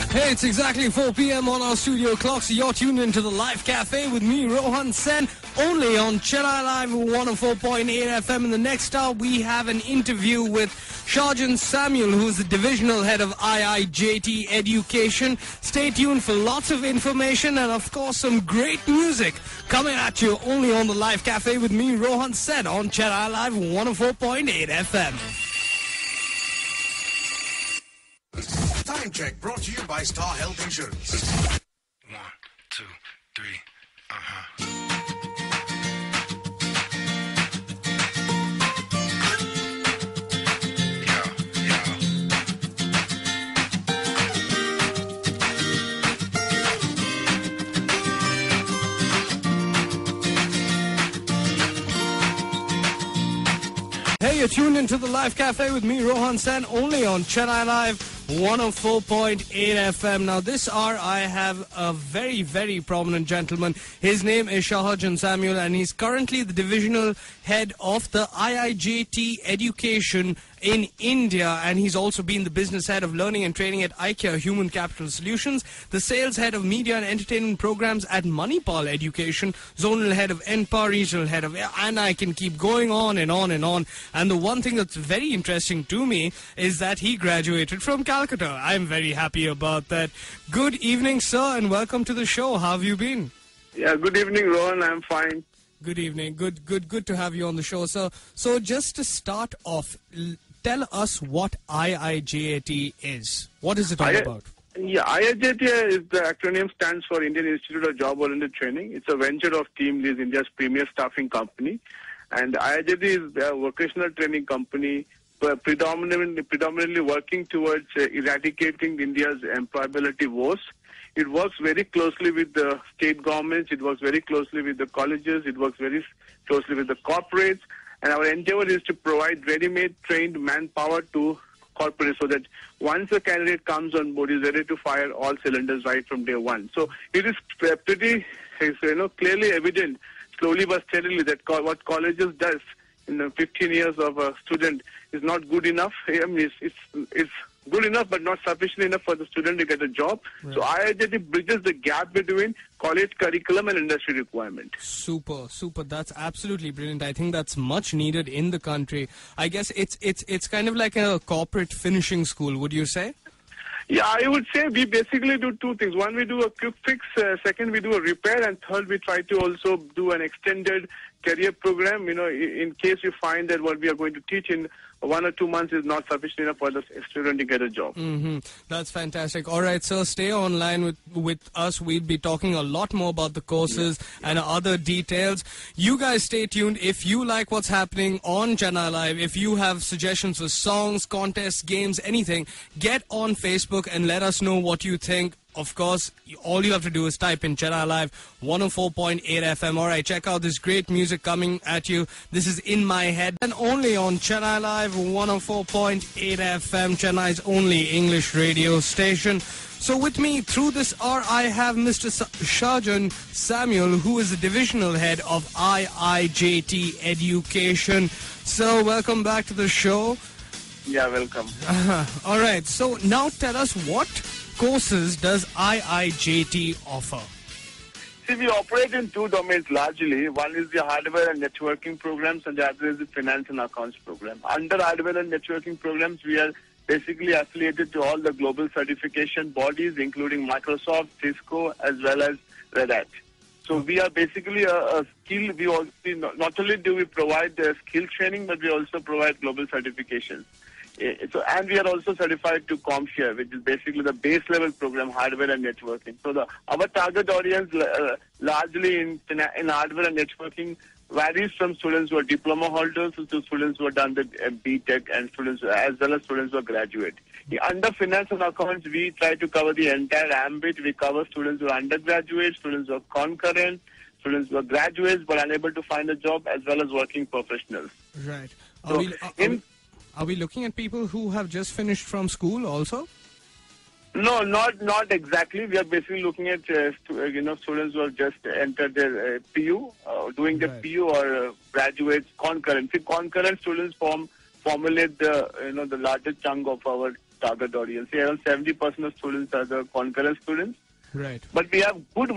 Hey, it's exactly 4 p.m. on our studio clocks. You're tuned into the Live Cafe with me, Rohan Sen, only on Chennai Live 104.8 FM. In the next hour, we have an interview with Shajan Samuel, who's the divisional head of IIJT Education. Stay tuned for lots of information and, of course, some great music coming at you only on the Live Cafe with me, Rohan Sen, on Chennai Live 104.8 FM. Time check brought to you by Star Health Insurance. 1, 2, 3, Hey, you're tuned into the Live Cafe with me, Rohan Sen, only on Chennai Live 104.8 FM. Now, this hour, I have a very, very prominent gentleman. His name is Shajan Samuel, and he's currently the divisional head of the IIJT Education in India, and he's also been the business head of learning and training at IKEA Human Capital Solutions, the sales head of media and entertainment programs at Manipal Education, zonal head of NPA, regional head of, and I can keep going on and on and on. And the one thing that's very interesting to me is that he graduated from Calcutta. I'm very happy about that. Good evening, sir, and welcome to the show. How have you been? Yeah, good evening, Rohan. I'm fine. Good evening. Good to have you on the show, sir. So just to start off, tell us what IIJT is. What is it all about? Yeah, IIJT is the acronym stands for Indian Institute of Job-Oriented Training. It's a venture of Team Lease, India's premier staffing company. And IIJT is a vocational training company predominantly working towards eradicating India's employability woes. It works very closely with the state governments. It works very closely with the colleges. It works very closely with the corporates. And our endeavor is to provide ready-made trained manpower to corporates so that once a candidate comes on board, he's ready to fire all cylinders right from day one. So it is pretty, clearly evident, slowly but steadily, that what colleges does in the 15 years of a student is not good enough. I mean, it's good enough, but not sufficient enough for the student to get a job. Right. So IIJT bridges the gap between college curriculum and industry requirement. Super. That's absolutely brilliant. I think that's much needed in the country. I guess it's kind of like a corporate finishing school, would you say? Yeah, I would say we basically do two things. One, we do a quick fix. Second, we do a repair. And third, we try to also do an extended career program, in case you find that what we are going to teach in 1 or 2 months is not sufficient enough for the student to get a job. That's fantastic. All right, sir, stay online with us. We'll be talking a lot more about the courses and other details. You guys stay tuned. If you like what's happening on Chennai Live, if you have suggestions for songs, contests, games, anything, get on Facebook and let us know what you think. Of course, all you have to do is type in Chennai Live 104.8 FM. All right, check out this great music coming at you. This is In My Head, and only on Chennai Live 104.8 FM, Chennai's only English radio station. So with me through this hour, I have Mr. Shajan Samuel, who is the divisional head of IIJT Education. So welcome back to the show. Yeah, welcome. All right, so now tell us, what courses does IIJT offer? See, we operate in two domains largely. One is the hardware and networking programs, and the other is the finance and accounts program. Under hardware and networking programs, we are basically affiliated to all the global certification bodies, including Microsoft, Cisco, as well as Red Hat. So we are basically a skill. Not only do we provide skill training, but we also provide global certifications. And we are also certified to CompTIA, which is basically the base level program, hardware and networking. So our target audience largely in hardware and networking varies from students who are diploma holders to students who have done the BTech, and students as well as students who are graduate. Under finance and accounts, we try to cover the entire ambit. We cover students who are undergraduate, students who are concurrent, students who are graduates but unable to find a job, as well as working professionals. Right. Are we looking at people who have just finished from school also? No, not exactly. We are basically looking at students who have just entered their PU, doing the PU or graduates concurrent. See, concurrent students formulate the largest chunk of our target audience. Around 70% of students are the concurrent students. Right. But we have good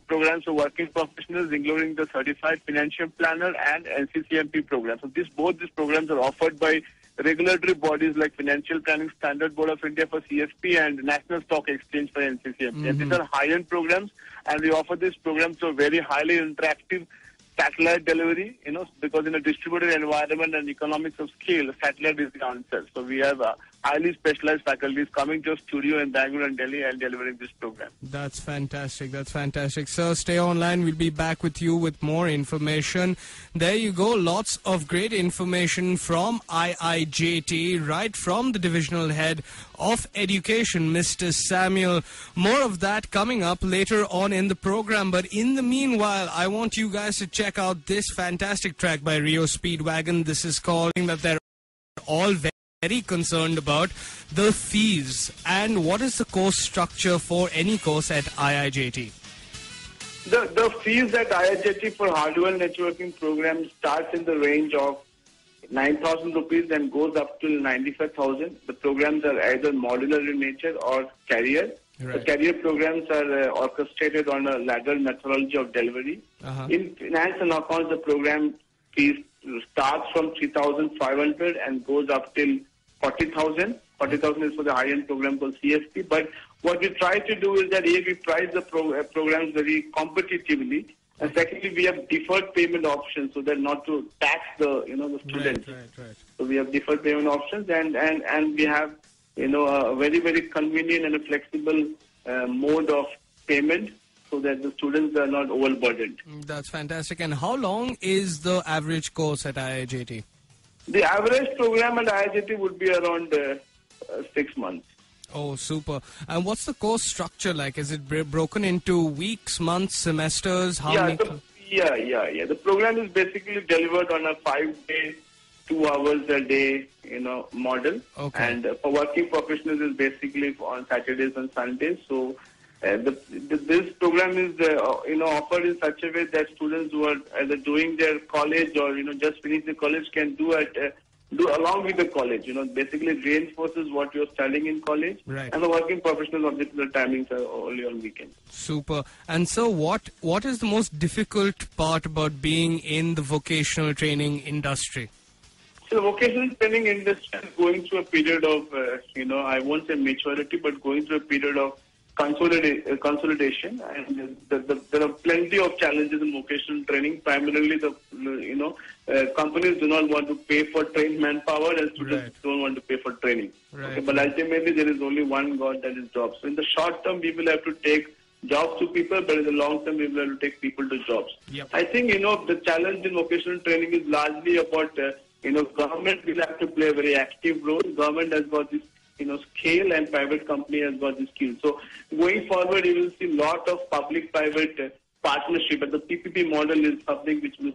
programs for working professionals, including the Certified Financial Planner and NCCMP program. So both these programs are offered by regulatory bodies like Financial Planning Standard Board of India for CSP and National Stock Exchange for NCCMP. And these are high-end programs, and we offer these programs to a very highly interactive satellite delivery, because in a distributed environment and economics of scale, satellite is the answer. So we have highly specialized faculties coming to a studio in Bangalore and Delhi and delivering this program. That's fantastic. That's fantastic. Sir, stay online. We'll be back with you with more information. There you go. Lots of great information from IIJT, right from the divisional head of education, Mr. Samuel. More of that coming up later on in the program. But in the meanwhile, I want you guys to check out this fantastic track by Rio Speedwagon. This is called that they're all very concerned about the fees and what is the course structure for any course at IIJT. The fees at IIJT for hardware networking program starts in the range of 9,000 rupees and goes up to 95,000. The programs are either modular in nature or career. Right. The career programs are orchestrated on a ladder methodology of delivery. In finance and accounts, the program fees starts from 3,500 and goes up till 40,000. 40,000 is for the high-end program called CSP. But what we try to do is that we price the programs very competitively. And secondly, we have deferred payment options so that not to tax the students. Right. So we have deferred payment options and we have a very, very convenient and a flexible mode of payment so that the students are not overburdened. That's fantastic. And how long is the average course at IIJT? The average program at IIJT would be around 6 months. Oh, super. And what's the course structure like? Is it broken into weeks, months, semesters? How many? Yeah. The program is basically delivered on a 5-day, 2 hours a day, model. Okay. And for working professionals is basically on Saturdays and Sundays. So this program is offered in such a way that students who are either doing their college or just finished the college can do along with the college. Basically reinforces what you're studying in college. Right. And the working professional objective timings are only on weekends. Super. And so what is the most difficult part about being in the vocational training industry? So the vocational training industry is going through a period of, I won't say maturity, but going through a period of consolidation. And there are plenty of challenges in vocational training. Primarily, companies do not want to pay for trained manpower and students don't want to pay for training. Right. Okay, but ultimately, there is only one God, that is jobs. So in the short term, we will have to take jobs to people, but in the long term, we will have to take people to jobs. Yep. I think, the challenge in vocational training is largely about, government will have to play a very active role. Government has got this, scale, and private company has got this skill. So going forward, you will see a lot of public-private partnership, but the PPP model is something which will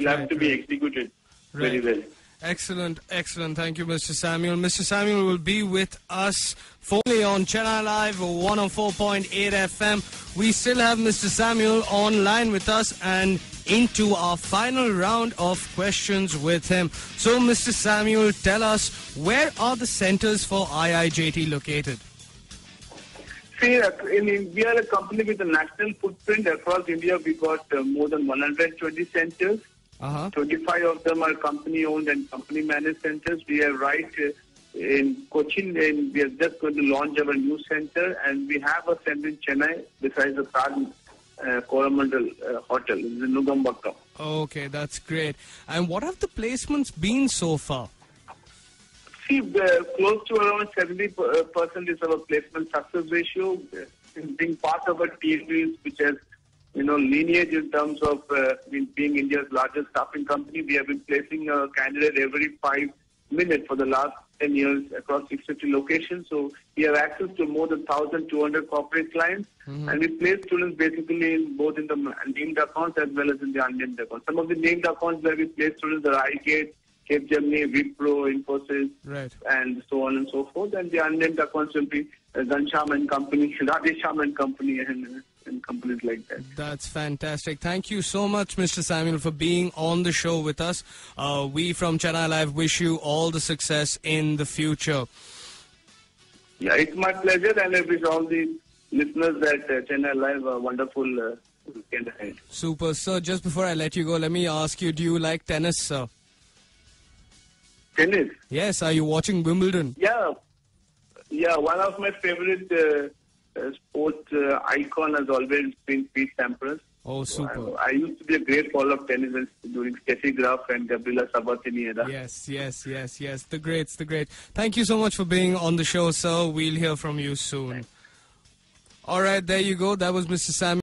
have to be executed very well. Excellent. Thank you, Mr. Samuel. Mr. Samuel will be with us fully on Chennai Live 104.8 FM. We still have Mr. Samuel online with us and into our final round of questions with him. So, Mr. Samuel, tell us, where are the centers for IIJT located? See, we are a company with a national footprint across India. We got more than 120 centers. 25 of them are company-owned and company-managed centers. We are right in Cochin, and we are just going to launch our new center. And we have a center in Chennai besides the Taj Coromandel Hotel in Nugambakka. Okay, that's great. And what have the placements been so far? See, close to around 70% is our placement success ratio. Being part of a team which has lineage in terms of being India's largest staffing company. We have been placing a candidate every 5 minutes for the last 10 years across 650 locations. So we have access to more than 1,200 corporate clients. And we place students basically in both in the named accounts as well as in the unnamed accounts. Some of the named accounts where we place students are iGate, Cape Gemini, Wipro, Infosys, and so on and so forth. And the unnamed accounts will be Ghanshyam and Company, Radhesham and Company, and companies like that. That's fantastic. Thank you so much, Mr. Samuel, for being on the show with us. We from Chennai Live wish you all the success in the future. Yeah, it's my pleasure, and I wish all the listeners at Chennai Live a wonderful weekend ahead. Super. Sir, just before I let you go, let me ask you, do you like tennis, sir? Tennis? Yes, are you watching Wimbledon? Yeah, one of my favorite sports icon has always been Pete Sampras. Oh, super. I used to be a great follower of tennis during Steffi Graf and Gabriela Sabatini era. Yes. The greats, the great. Thank you so much for being on the show, sir. We'll hear from you soon. All right, there you go. That was Mr. Sam.